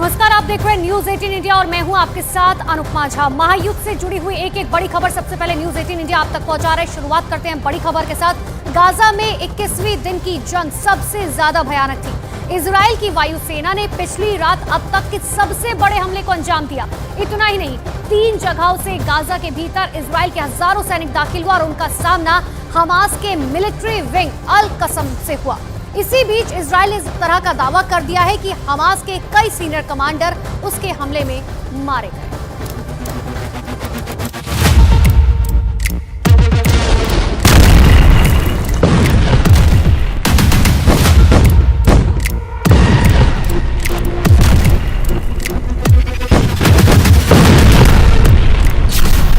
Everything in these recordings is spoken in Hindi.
नमस्कार, आप देख रहे हैं न्यूज 18 इंडिया और मैं हूं आपके साथ अनुपमा झा। महायुद्ध से जुड़ी हुई एक एक बड़ी खबर सबसे पहले न्यूज 18 इंडिया आप तक पहुंचा रहे हैं। शुरुआत करते हैं बड़ी खबर के साथ। गाजा में 21वीं दिन की जंग सबसे ज्यादा भयानक थी। इजराइल की वायुसेना ने पिछली रात अब तक के सबसे बड़े हमले को अंजाम दिया। इतना ही नहीं, 3 जगहों से गाजा के भीतर इजराइल के हजारों सैनिक दाखिल हुआ और उनका सामना हमास के मिलिट्री विंग अल कसम से हुआ। इसी बीच इजराइल ने इस तरह का दावा कर दिया है कि हमास के कई सीनियर कमांडर उसके हमले में मारे गए।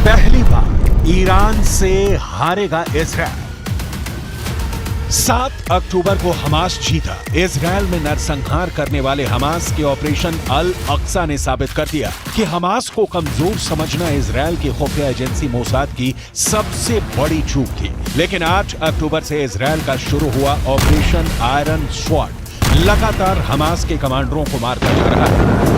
पहली बार ईरान से हारेगा इजराइल। 7 अक्टूबर को हमास जीता। इजराइल में नरसंहार करने वाले हमास के ऑपरेशन अल अक्सा ने साबित कर दिया कि हमास को कमजोर समझना इजराइल की खुफिया एजेंसी मोसाद की सबसे बड़ी चूक थी। लेकिन 8 अक्टूबर से इजराइल का शुरू हुआ ऑपरेशन आयरन स्वॉर्ड लगातार हमास के कमांडरों को मारता जा रहा है।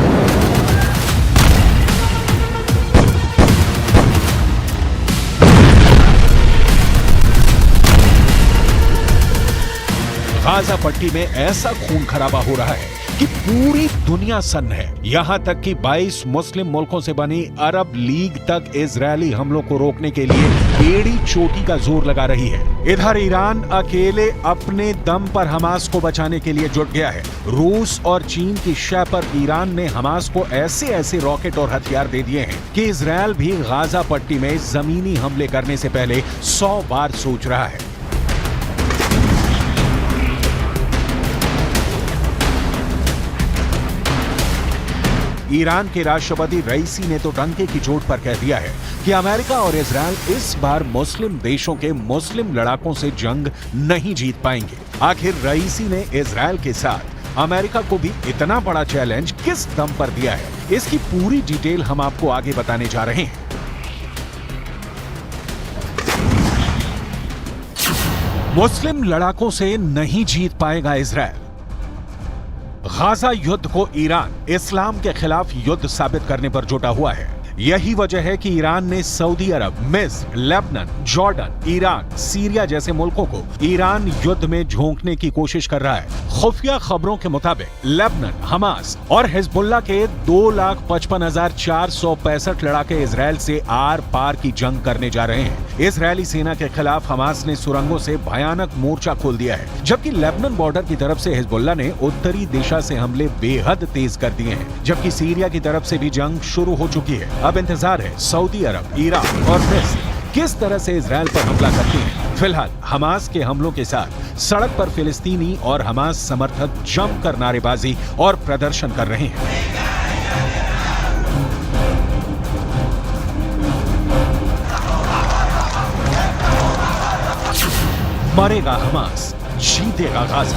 गाजा पट्टी में ऐसा खून खराबा हो रहा है कि पूरी दुनिया सन्न है। यहां तक कि 22 मुस्लिम मुल्कों से बनी अरब लीग तक इजरायली हमलों को रोकने के लिए एड़ी चोटी का जोर लगा रही है। इधर ईरान अकेले अपने दम पर हमास को बचाने के लिए जुट गया है। रूस और चीन की शय पर ईरान ने हमास को ऐसे ऐसे रॉकेट और हथियार दे दिए हैं कि इजरायल भी गाजा पट्टी में जमीनी हमले करने से पहले 100 बार सोच रहा है। ईरान के राष्ट्रपति रईसी ने तो डंके की चोट पर कह दिया है कि अमेरिका और इजरायल इस बार मुस्लिम देशों के मुस्लिम लड़ाकों से जंग नहीं जीत पाएंगे। आखिर रईसी ने इजरायल के साथ अमेरिका को भी इतना बड़ा चैलेंज किस दम पर दिया है, इसकी पूरी डिटेल हम आपको आगे बताने जा रहे हैं। मुस्लिम लड़ाकों से नहीं जीत पाएगा इजरायल। गाजा युद्ध को ईरान इस्लाम के खिलाफ युद्ध साबित करने पर जुटा हुआ है। यही वजह है कि ईरान ने सऊदी अरब, मिस्र, लेबनान, जॉर्डन, ईरान, सीरिया जैसे मुल्कों को ईरान युद्ध में झोंकने की कोशिश कर रहा है। खुफिया खबरों के मुताबिक लेबनान, हमास और हिजबुल्लाह के 2,55,465 लड़ाके इजरायल से आर पार की जंग करने जा रहे हैं। इजरायली सेना के खिलाफ हमास ने सुरंगों से भयानक मोर्चा खोल दिया है, जबकि लेबनान बॉर्डर की तरफ से हिजबुल्लाह ने उत्तरी दिशा से हमले बेहद तेज कर दिए हैं, जबकि सीरिया की तरफ से भी जंग शुरू हो चुकी है। अब इंतजार है सऊदी अरब, ईरान और मिस्र किस तरह से इजरायल पर हमला करती हैं। फिलहाल हमास के हमलों के साथ सड़क पर फिलिस्तीनी और हमास समर्थक जमकर नारेबाजी और प्रदर्शन कर रहे हैं। मरेगा हमास, जीतेगा गाजा।